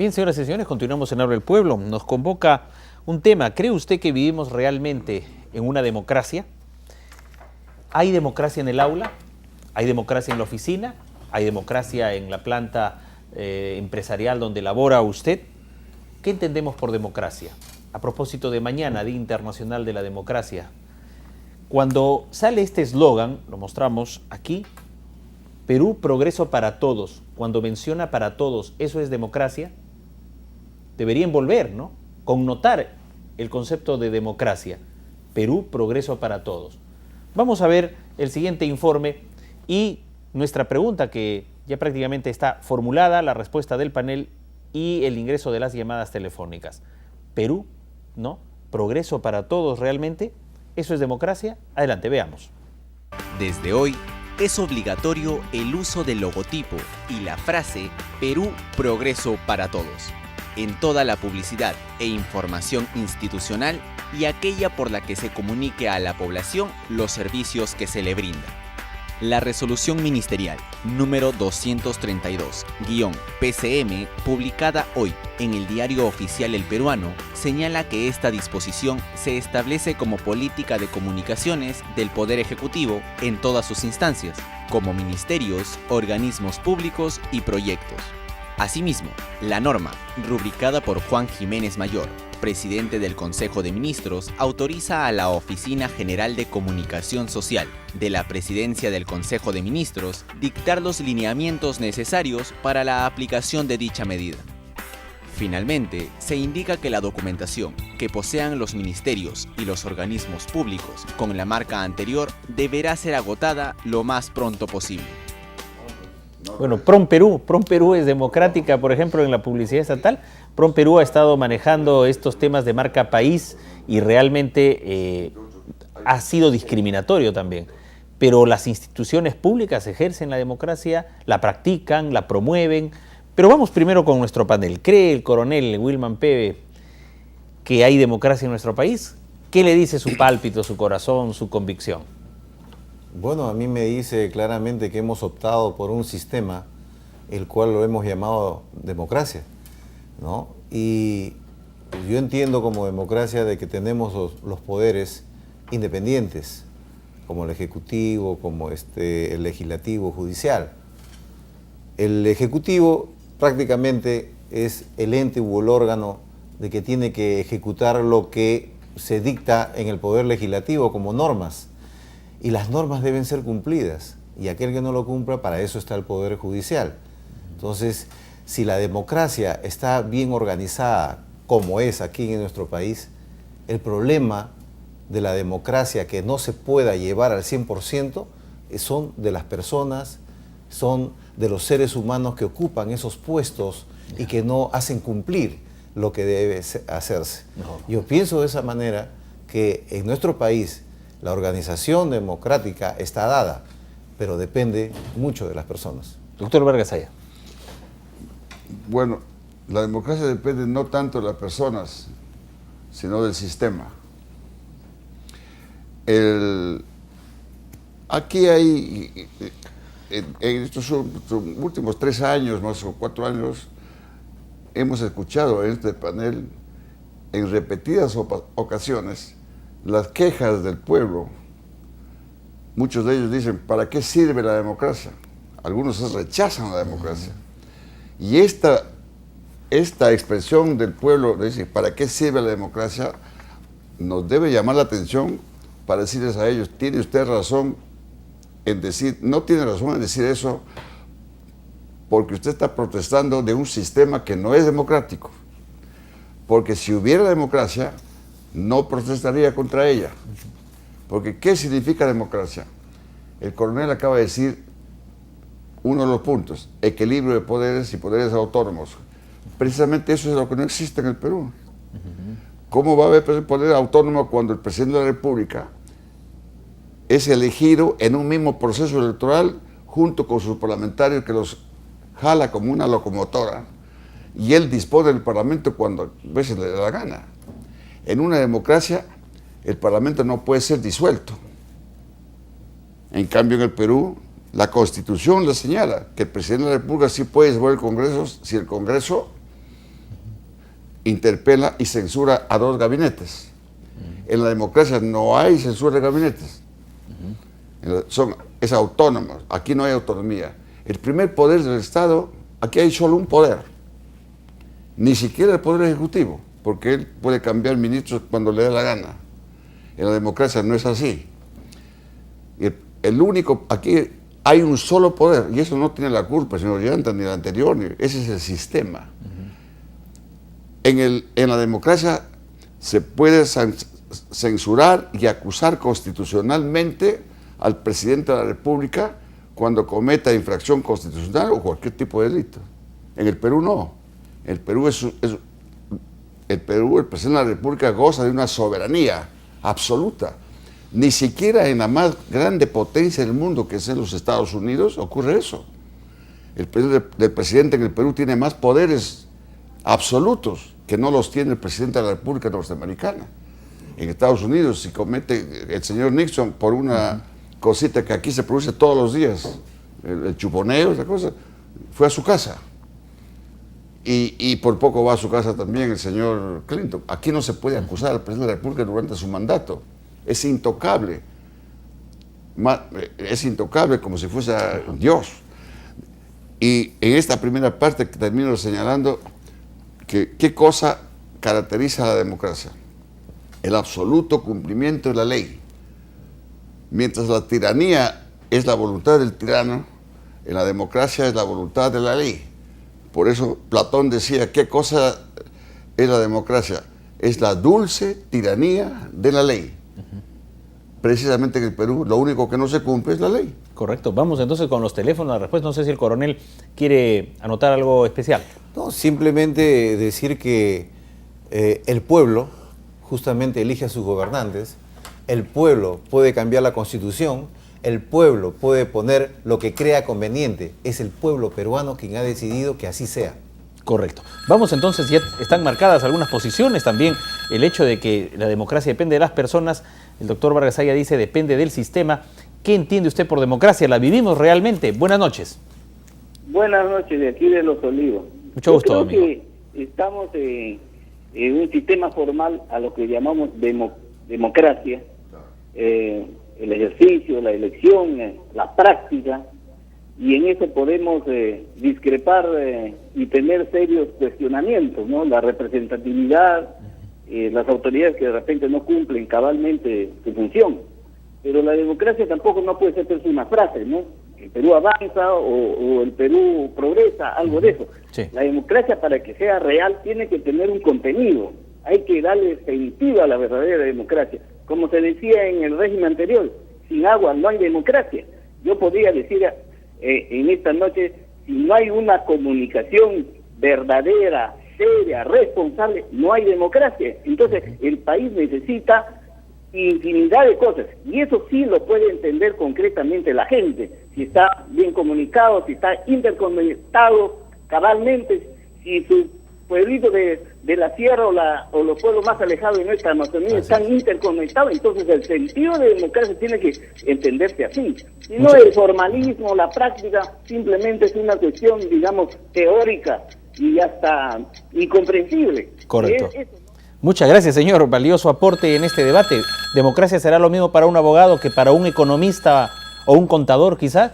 Bien, señoras y señores, continuamos en Habla el Pueblo. Nos convoca un tema. ¿Cree usted que vivimos realmente en una democracia? ¿Hay democracia en el aula? ¿Hay democracia en la oficina? ¿Hay democracia en la planta empresarial donde labora usted? ¿Qué entendemos por democracia? A propósito de mañana, Día Internacional de la Democracia. Cuando sale este eslogan, lo mostramos aquí, Perú, progreso para todos. Cuando menciona para todos, ¿eso es democracia? Debería envolver, ¿no? Connotar el concepto de democracia. Perú, progreso para todos. Vamos a ver el siguiente informe y nuestra pregunta, que ya prácticamente está formulada, la respuesta del panel y el ingreso de las llamadas telefónicas. Perú, ¿no? Progreso para todos realmente. ¿Eso es democracia? Adelante, veamos. Desde hoy es obligatorio el uso del logotipo y la frase Perú, progreso para todos en toda la publicidad e información institucional y aquella por la que se comunique a la población los servicios que se le brindan. La resolución ministerial número 232-PCM, publicada hoy en el Diario Oficial El Peruano, señala que esta disposición se establece como política de comunicaciones del Poder Ejecutivo en todas sus instancias, como ministerios, organismos públicos y proyectos. Asimismo, la norma, rubricada por Juan Jiménez Mayor, presidente del Consejo de Ministros, autoriza a la Oficina General de Comunicación Social de la Presidencia del Consejo de Ministros dictar los lineamientos necesarios para la aplicación de dicha medida. Finalmente, se indica que la documentación que posean los ministerios y los organismos públicos con la marca anterior deberá ser agotada lo más pronto posible. Bueno, PROM-Perú es democrática, por ejemplo, en la publicidad estatal. PROM-Perú ha estado manejando estos temas de marca país y realmente ha sido discriminatorio también. Pero las instituciones públicas ejercen la democracia, la practican, la promueven. Pero vamos primero con nuestro panel. ¿Cree el coronel Wilman Peve que hay democracia en nuestro país? ¿Qué le dice su pálpito, su corazón, su convicción? Bueno, a mí me dice claramente que hemos optado por un sistema el cual lo hemos llamado democracia, ¿no? Y yo entiendo como democracia de que tenemos los poderes independientes, como el ejecutivo, como el legislativo, judicial. El ejecutivo prácticamente es el ente u el órgano de que tiene que ejecutar lo que se dicta en el poder legislativo como normas. Y las normas deben ser cumplidas, y aquel que no lo cumpla, para eso está el Poder Judicial. Entonces, si la democracia está bien organizada, como es aquí en nuestro país, el problema de la democracia que no se pueda llevar al 100% son de las personas, son de los seres humanos que ocupan esos puestos y que no hacen cumplir lo que debe hacerse. Yo pienso de esa manera que en nuestro país la organización democrática está dada, pero depende mucho de las personas. Doctor Vargas Aya. Bueno, la democracia depende no tanto de las personas, sino del sistema. Aquí hay, en estos últimos 3 años, más o 4 años, hemos escuchado en este panel en repetidas ocasiones las quejas del pueblo. Muchos de ellos dicen, ¿para qué sirve la democracia? Algunos rechazan la democracia. Y esta expresión del pueblo, de decir, ¿para qué sirve la democracia?, nos debe llamar la atención para decirles a ellos, tiene usted razón en decir, no tiene razón en decir eso, porque usted está protestando de un sistema que no es democrático. Porque si hubiera democracia, no protestaría contra ella. Porque ¿qué significa democracia? El coronel acaba de decir uno de los puntos, equilibrio de poderes y poderes autónomos. Precisamente eso es lo que no existe en el Perú. ¿Cómo va a haber poder autónomo cuando el presidente de la República es elegido en un mismo proceso electoral junto con sus parlamentarios que los jala como una locomotora y él dispone del Parlamento cuando a veces le da la gana? En una democracia, el Parlamento no puede ser disuelto. En cambio, en el Perú, la Constitución le señala que el presidente de la República sí puede disolver el Congreso si el Congreso interpela y censura a 2 gabinetes. En la democracia no hay censura de gabinetes. Es autónomo, aquí no hay autonomía. El primer poder del Estado, aquí hay solo un poder, ni siquiera el poder ejecutivo, porque él puede cambiar ministros cuando le dé la gana. En la democracia no es así. El único, aquí hay un solo poder, y eso no tiene la culpa, señor Llanta, ni el anterior, ese es el sistema. En la democracia se puede censurar y acusar constitucionalmente al presidente de la República cuando cometa infracción constitucional o cualquier tipo de delito. En el Perú no. En el Perú, el presidente de la República goza de una soberanía absoluta. Ni siquiera en la más grande potencia del mundo, que es en los Estados Unidos, ocurre eso. El presidente en el Perú tiene más poderes absolutos que no los tiene el presidente de la República Norteamericana. En Estados Unidos, si comete el señor Nixon por una cosita que aquí se produce todos los días, el chuponeo, esa cosa, fue a su casa. Y por poco va a su casa también el señor Clinton. Aquí no se puede acusar al presidente de la República durante su mandato. Es intocable. Es intocable como si fuese Dios. Y en esta primera parte que termino señalando que qué cosa caracteriza a la democracia. El absoluto cumplimiento de la ley. Mientras la tiranía es la voluntad del tirano, en la democracia es la voluntad de la ley. Por eso Platón decía, ¿qué cosa es la democracia? Es la dulce tiranía de la ley. Precisamente en el Perú lo único que no se cumple es la ley. Correcto. Vamos entonces con los teléfonos. La respuesta, no sé si el coronel quiere anotar algo especial. No, simplemente decir que el pueblo justamente elige a sus gobernantes, el pueblo puede cambiar la Constitución, el pueblo puede poner lo que crea conveniente. Es el pueblo peruano quien ha decidido que así sea. Correcto. Vamos entonces, ya están marcadas algunas posiciones, también el hecho de que la democracia depende de las personas. El doctor Vargas Saya dice, depende del sistema. ¿Qué entiende usted por democracia? ¿La vivimos realmente? Buenas noches. Buenas noches, de aquí de Los Olivos. Mucho gusto, Yo creo amigo. que estamos en un sistema formal a lo que llamamos democracia. El ejercicio, la elección, la práctica, y en eso podemos discrepar y tener serios cuestionamientos, ¿no? La representatividad, las autoridades que de repente no cumplen cabalmente su función. Pero la democracia tampoco no puede ser una frase, ¿no? El Perú avanza o el Perú progresa, algo de eso. Sí. La democracia, para que sea real, tiene que tener un contenido. Hay que darle sentido a la verdadera democracia. Como se decía en el régimen anterior, sin agua no hay democracia. Yo podría decir en esta noche, si no hay una comunicación verdadera, seria, responsable, no hay democracia. Entonces, el país necesita infinidad de cosas, y eso sí lo puede entender concretamente la gente, si está bien comunicado, si está interconectado cabalmente, si su pueblito de la sierra o los pueblos más alejados de nuestra Amazonía están interconectados. Entonces el sentido de democracia tiene que entenderse así. Si no, el formalismo, la práctica, simplemente es una cuestión, digamos, teórica y hasta incomprensible. Correcto. Eso, ¿no? Muchas gracias, señor. Valioso aporte en este debate. ¿Democracia será lo mismo para un abogado que para un economista o un contador, quizás?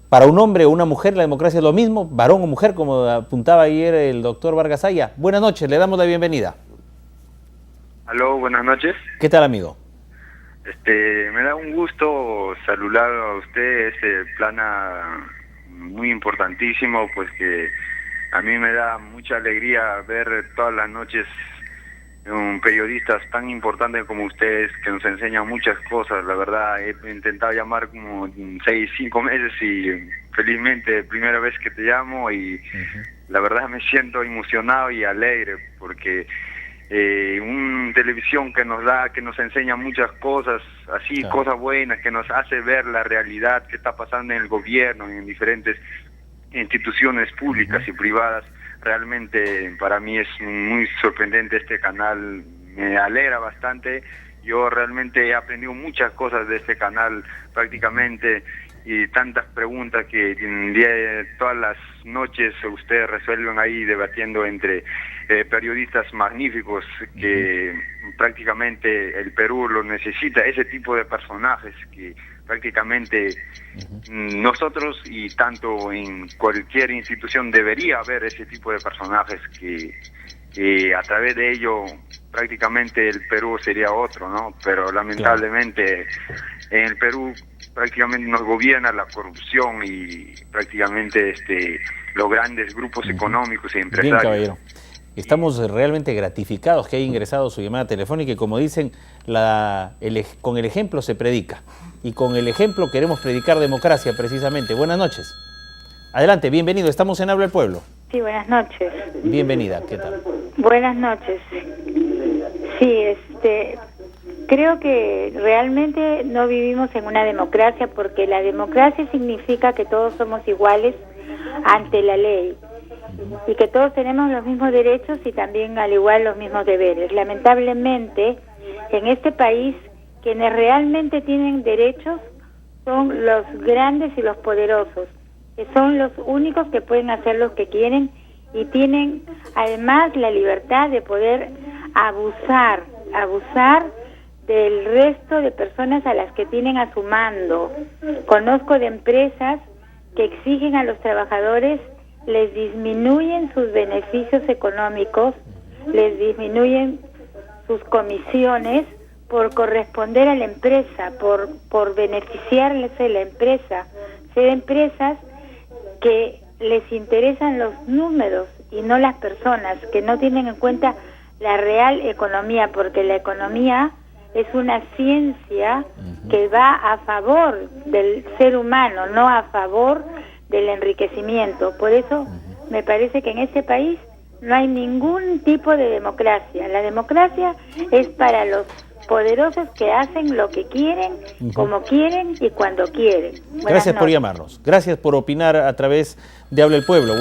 Para un hombre o una mujer, la democracia es lo mismo, varón o mujer, como apuntaba ayer el doctor Vargas Saya. Buenas noches, le damos la bienvenida. Aló, buenas noches. ¿Qué tal, amigo? Me da un gusto saludar a usted, plana muy importantísimo, pues que a mí me da mucha alegría ver todas las noches periodistas tan importantes como ustedes que nos enseñan muchas cosas. La verdad, he intentado llamar como 5 meses y felizmente primera vez que te llamo y la verdad me siento emocionado y alegre porque una televisión que nos enseña muchas cosas, así, claro, cosas buenas, que nos hace ver la realidad que está pasando en el gobierno, en diferentes instituciones públicas y privadas. Realmente para mí es muy sorprendente este canal, me alegra bastante. Yo realmente he aprendido muchas cosas de este canal prácticamente y tantas preguntas que todas las noches ustedes resuelven ahí debatiendo entre periodistas magníficos que prácticamente el Perú lo necesita, ese tipo de personajes que prácticamente nosotros y tanto en cualquier institución debería haber ese tipo de personajes que a través de ello prácticamente el Perú sería otro, ¿no? Pero lamentablemente en el Perú prácticamente nos gobierna la corrupción y prácticamente los grandes grupos económicos y empresarios. Bien, caballero. Estamos realmente gratificados que haya ingresado su llamada telefónica y, como dicen, con el ejemplo se predica. Y con el ejemplo queremos predicar democracia precisamente. Buenas noches. Adelante, bienvenido. Estamos en Habla el Pueblo. Sí, buenas noches. Bienvenida, ¿qué tal? Buenas noches. Sí, creo que realmente no vivimos en una democracia, porque la democracia significa que todos somos iguales ante la ley y que todos tenemos los mismos derechos y también al igual los mismos deberes. Lamentablemente, en este país, quienes realmente tienen derechos son los grandes y los poderosos, que son los únicos que pueden hacer lo que quieren y tienen además la libertad de poder abusar del resto de personas a las que tienen a su mando. Conozco de empresas que exigen a los trabajadores, les disminuyen sus beneficios económicos, les disminuyen sus comisiones por corresponder a la empresa, por beneficiarles a la empresa. Ser empresas que les interesan los números y no las personas, que no tienen en cuenta la real economía, porque la economía es una ciencia que va a favor del ser humano, no a favor del enriquecimiento. Por eso me parece que en este país no hay ningún tipo de democracia. La democracia es para los poderosos que hacen lo que quieren, como quieren y cuando quieren. Gracias por llamarnos. Gracias por opinar a través de Habla el Pueblo.